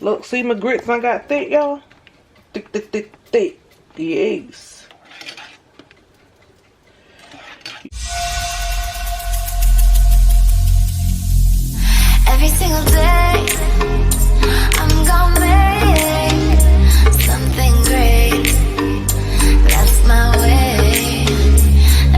Look, see my grits I got thick, y'all? Thick, thick, thick, thick. Yes. Every single day, I'm gonna make something great. That's my way.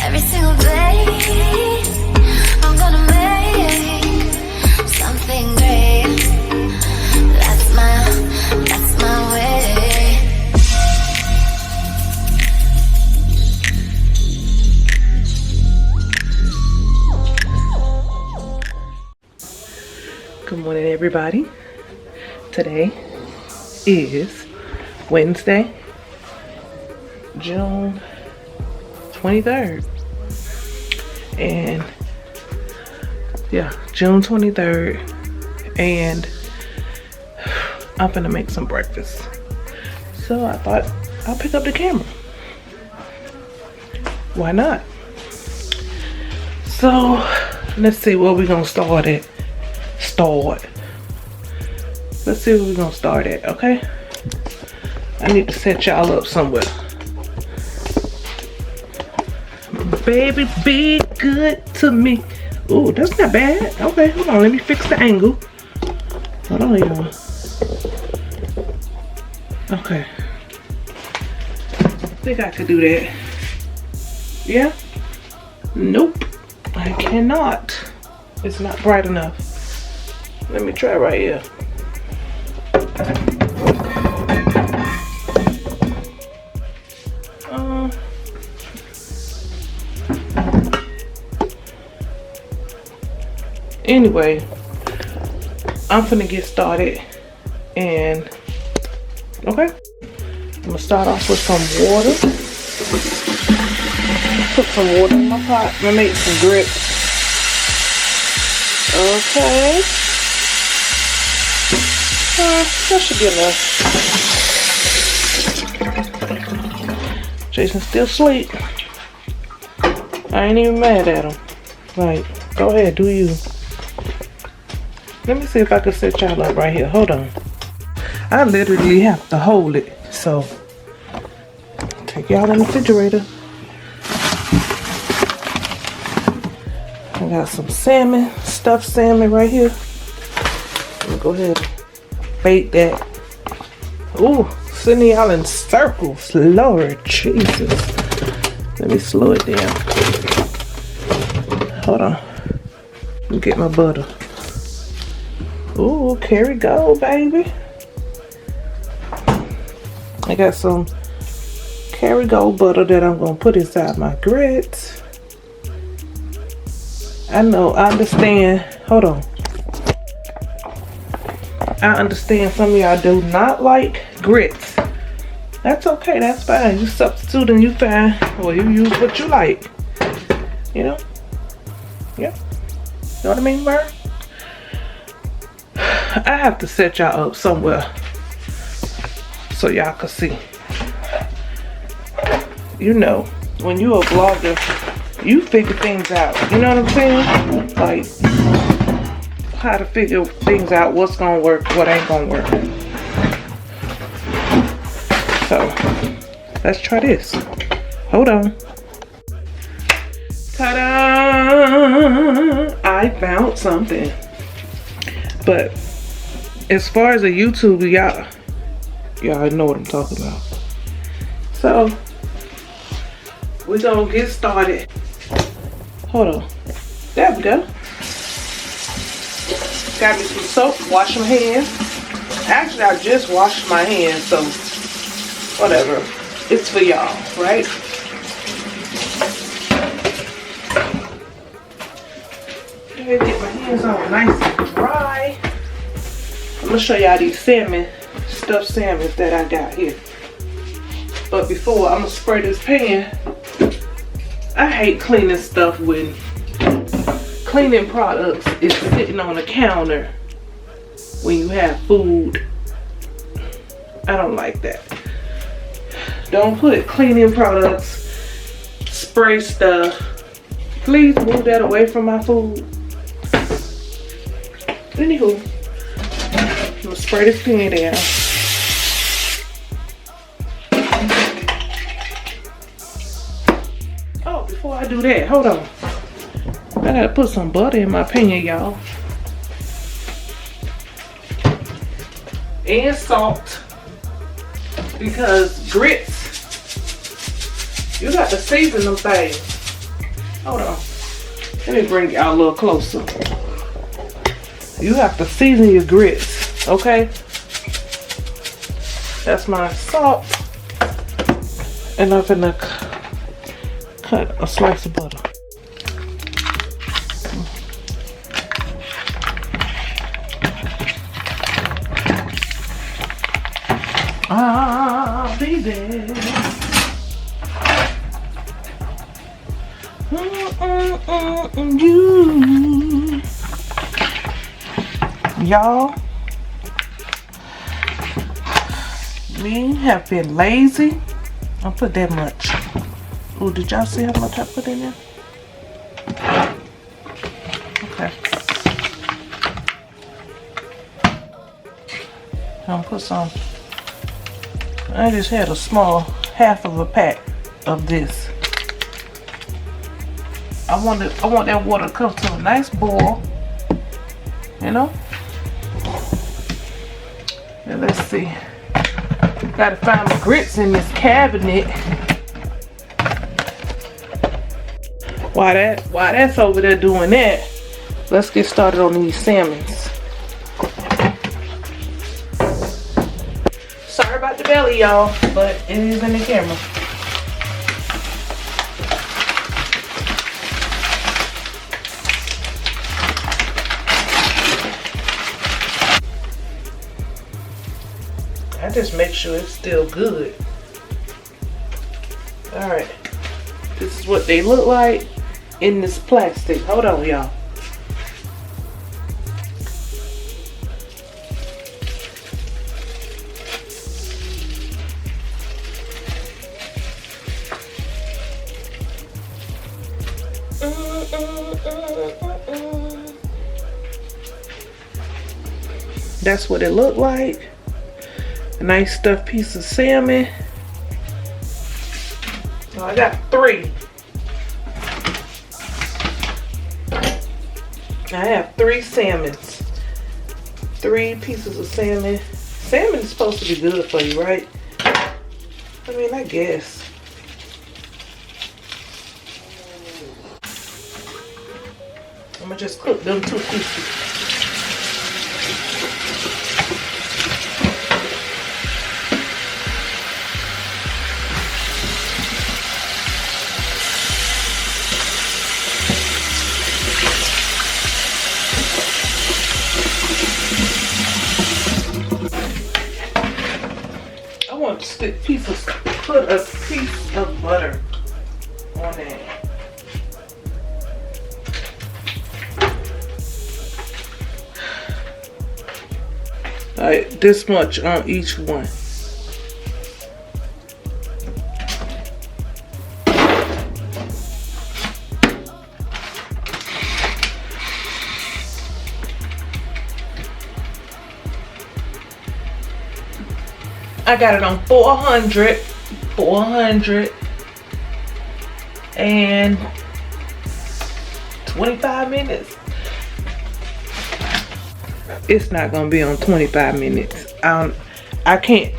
Every single day, I'm gonna make something great. That's my way. Good morning, everybody. Today is Wednesday, June 23rd. And yeah, June 23rd. And I'm gonna make some breakfast. So I thought I'll pick up the camera. Why not? So let's see where we're gonna start at. Let's see where we're gonna start at, okay? I need to set y'all up somewhere. Baby, be good to me. Ooh, that's not bad. Okay, hold on, let me fix the angle. Hold on, y'all. Okay. I think I could do that. Yeah? Nope, I cannot. It's not bright enough. Let me try right here. Anyway, I'm finna get started, and okay, I'm gonna start off with some water. Put some water in my pot. I'm gonna make some grits. Okay. That should be enough. Jason's still asleep. I ain't even mad at him. Like, go ahead, do you. Let me see if I can set y'all up right here. Hold on. I literally have to hold it. So, take y'all in the refrigerator. I got some salmon, stuffed salmon right here. I'm gonna go ahead and bake that. Ooh, sending y'all in circles. Lord Jesus. Let me slow it down. Hold on. Let me get my butter. Ooh, carry go, baby. I got some carry-go butter that I'm gonna put inside my grits. I know, I understand. Hold on. I understand some of y'all do not like grits. That's okay, that's fine. You substitute and you fine. Or you use what you like. You know? Yeah. You know what I mean, Bird? I have to set y'all up somewhere so y'all can see. You know, when you a vlogger, you figure things out. You know what I'm saying? Like, how to figure things out, what's gonna work, what ain't gonna work. So, let's try this. Hold on. Ta-da! I found something. But as far as a YouTuber, y'all know what I'm talking about. So, we're gonna get started. Hold on. There we go. Got me some soap, wash my hands. Actually, I just washed my hands, so whatever. It's for y'all, right? Get my hands on nice and dry. I'm gonna show y'all these salmon, stuffed salmon that I got here. But before, I'm gonna spray this pan. I hate cleaning stuff when cleaning products is sitting on the counter when you have food. I don't like that. Don't put cleaning products, spray stuff. Please move that away from my food. Anywho, I'm gonna spray this pan down. Oh, before I do that, hold on. I gotta put some butter in my pan, y'all. And salt. Because grits, you got to season them things. Hold on. Let me bring y'all a little closer. You have to season your grits, okay? That's my salt. And I'm gonna cut a slice of butter. I'll be there. You. Y'all, we have been lazy. I'll put that much. Oh, did y'all see how much I put in there? Okay. I'll put some. I just had a small half of a pack of this. I want that water to come to a nice boil, you know. And let's see. Gotta find my grits in this cabinet. While that's over there doing that, let's get started on these salmons. Sorry about the belly, y'all, but it is in the camera. I just make sure it's still good. Alright. This is what they look like in this plastic. Hold on, y'all. That's what it looked like. A nice stuffed piece of salmon. So I got 3. I have 3 salmons. 3 pieces of salmon. Salmon is supposed to be good for you, right? I mean, I guess. I'm gonna just cook them 2 pieces. I want to put a piece of butter on it. Like this much on each one. I got it on 400 and 25 minutes. It's not gonna be on 25 minutes. I can't.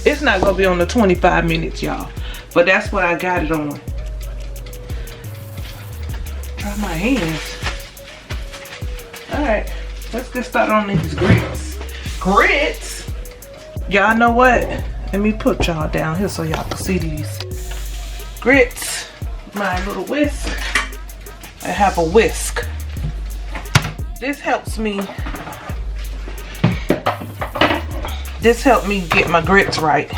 It's not gonna be on the 25 minutes, y'all. But that's what I got it on. Try my hands. Alright, let's get started on these grits. Grits? Y'all know what? Let me put y'all down here so y'all can see these. Grits. My little whisk. I have a whisk. This helps me. This helped me get my grits right.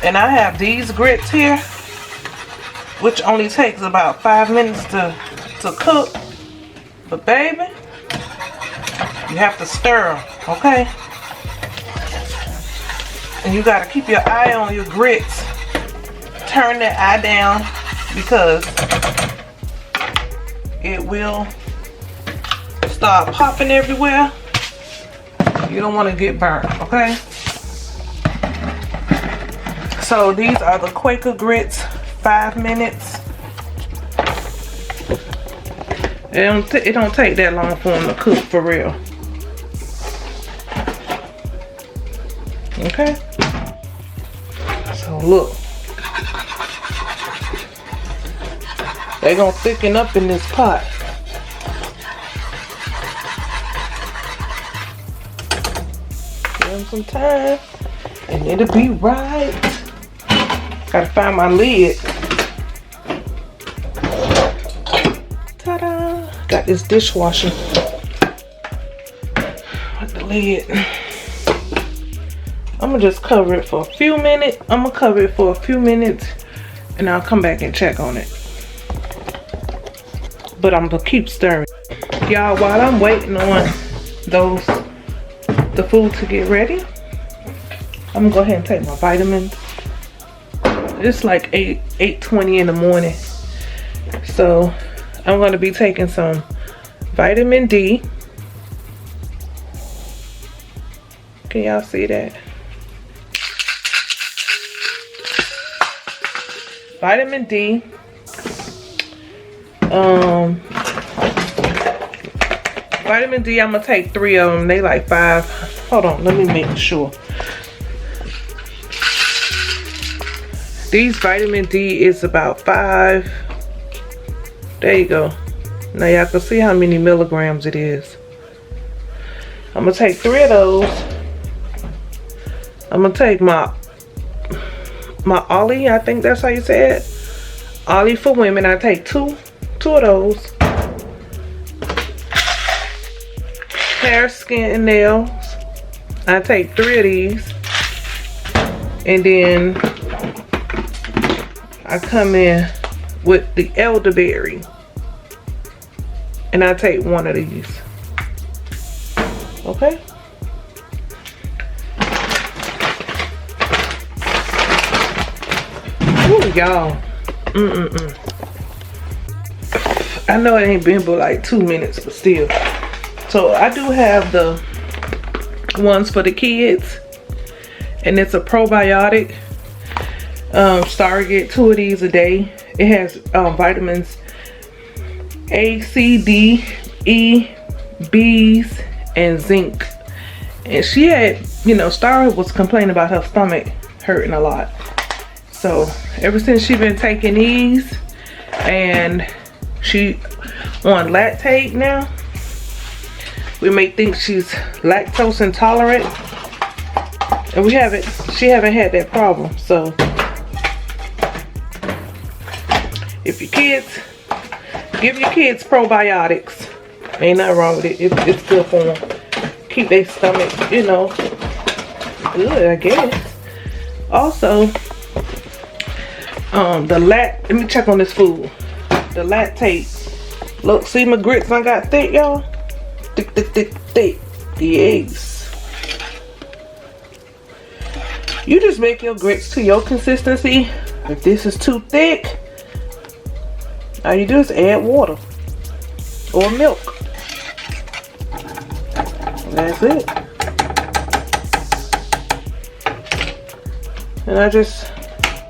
And I have these grits here, which only takes about 5 minutes to cook. But baby, you have to stir them, okay? And you gotta keep your eye on your grits. Turn that eye down because it will start popping everywhere. You don't want to get burnt, okay? So these are the Quaker grits, 5 minutes. It don't take that long for them to cook, for real. Okay? So look. They're gonna thicken up in this pot. Give them some time and it'll be right. Gotta find my lid. Ta-da! Got this dishwasher with the lid. I'm gonna just cover it for a few minutes. And I'll come back and check on it. But I'm gonna keep stirring. Y'all, while I'm waiting on the food to get ready, I'm gonna go ahead and take my vitamins. It's like 8:20 in the morning. So I'm gonna be taking some vitamin D. Can y'all see that? Vitamin D. Vitamin D, I'm gonna take 3 of them. They like 5. Hold on, let me make sure. These vitamin D is about 5. There you go. Now y'all can see how many milligrams it is. I'm gonna take 3 of those. I'm gonna take my Ollie, I think that's how you say it. Ollie for women. I take two of those. Hair, skin, and nails. I take 3 of these. And then I come in with the elderberry. And I take 1 of these. Okay? Ooh, y'all. I know it ain't been but like 2 minutes, but still. So I do have the ones for the kids. And it's a probiotic. Get 2 of these a day. It has vitamins A, C, D, E, B's, and zinc. And she had, Star was complaining about her stomach hurting a lot. So ever since she's been taking these, and she on lactate now, we may think she's lactose intolerant, and she haven't had that problem. So if your kids, give your kids probiotics. Ain't nothing wrong with it. It's good for them. Keep their stomach, good, I guess. Also, let me check on this food. The lactate. Look, see my grits I got thick, y'all? Thick. Yes. You just make your grits to your consistency. If this is too thick, all you do is add water or milk. That's it. And I just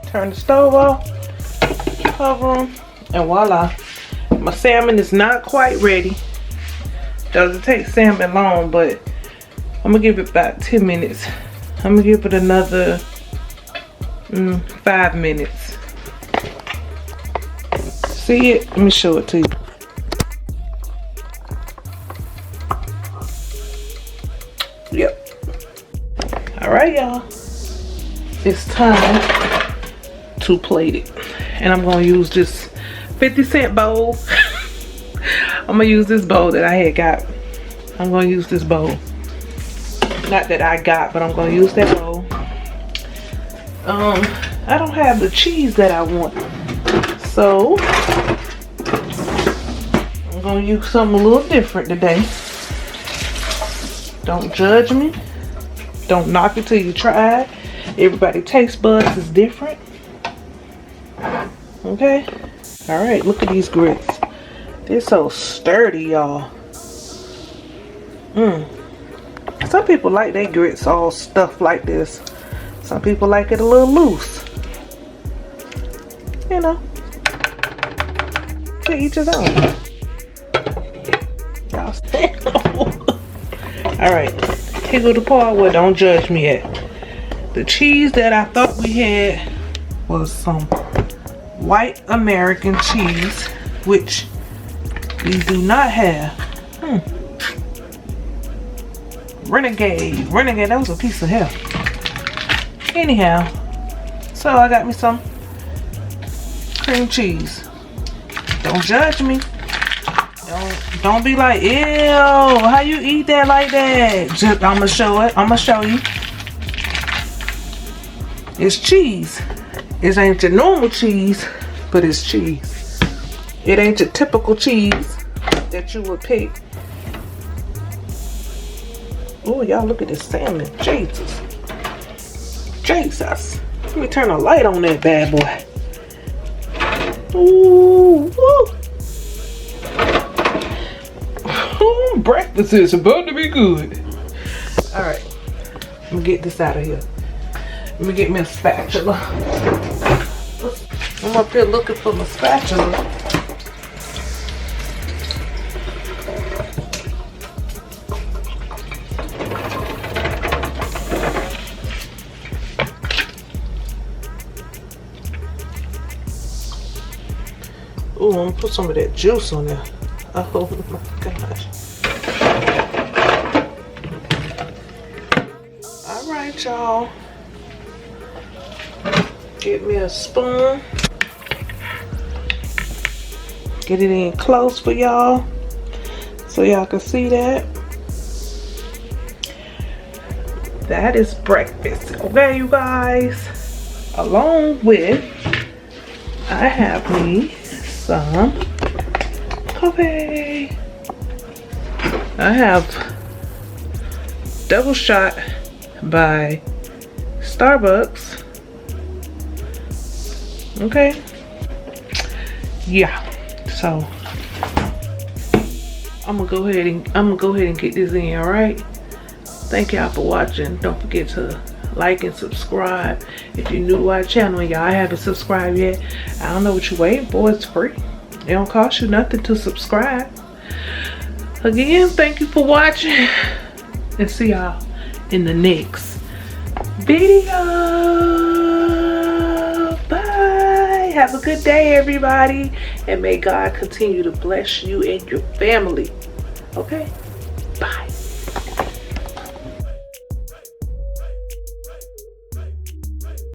turn the stove off, cover them, and voila. My salmon is not quite ready. Doesn't take salmon long, but I'm gonna give it about 10 minutes. I'm gonna give it another 5 minutes. See it? Let me show it to you. Yep. All right, y'all. It's time to plate it. And I'm gonna use this 50-cent bowl. I'm gonna use this bowl that I had got. I'm gonna use this bowl. Not that I got, but I'm gonna use that bowl. I don't have the cheese that I want. So I'm gonna use something a little different today. Don't judge me. Don't knock it till you try it. Everybody's taste buds is different. Okay? All right, look at these grits. They're so sturdy, y'all. Some people like their grits all stuffed like this. Some people like it a little loose. You know, to each his own. Y'all stay. All right, here go the part where don't judge me at. The cheese that I thought we had was some white American cheese, which we do not have. Renegade, that was a piece of hell. Anyhow, so I got me some cream cheese. Don't judge me. Don't be like, ew, how you eat that like that? Just, I'ma show it. I'ma show you. It's cheese. It ain't your normal cheese, but it's cheese. It ain't your typical cheese that you would pick. Oh, y'all look at this salmon. Jesus. Jesus. Let me turn a light on that bad boy. Ooh, woo. Breakfast is about to be good. All right, let me get this out of here. Let me get me a spatula. I'm up here looking for my spatula. Oh, I'm gonna put some of that juice on there. Oh my gosh. All right, y'all. Get me a spoon. Get it in close for y'all so y'all can see that. That is breakfast. Okay, you guys. Along with, I have me some coffee. I have Double Shot by Starbucks. Okay, yeah. So I'm gonna go ahead and get this in. All right. Thank y'all for watching. Don't forget to like and subscribe if you're new to our channel and y'all haven't subscribed yet. I don't know what you're waiting for. It's free. It don't cost you nothing to subscribe. Again, thank you for watching, and see y'all in the next video. Bye. Have a good day, everybody, and may God continue to bless you and your family. Okay, bye.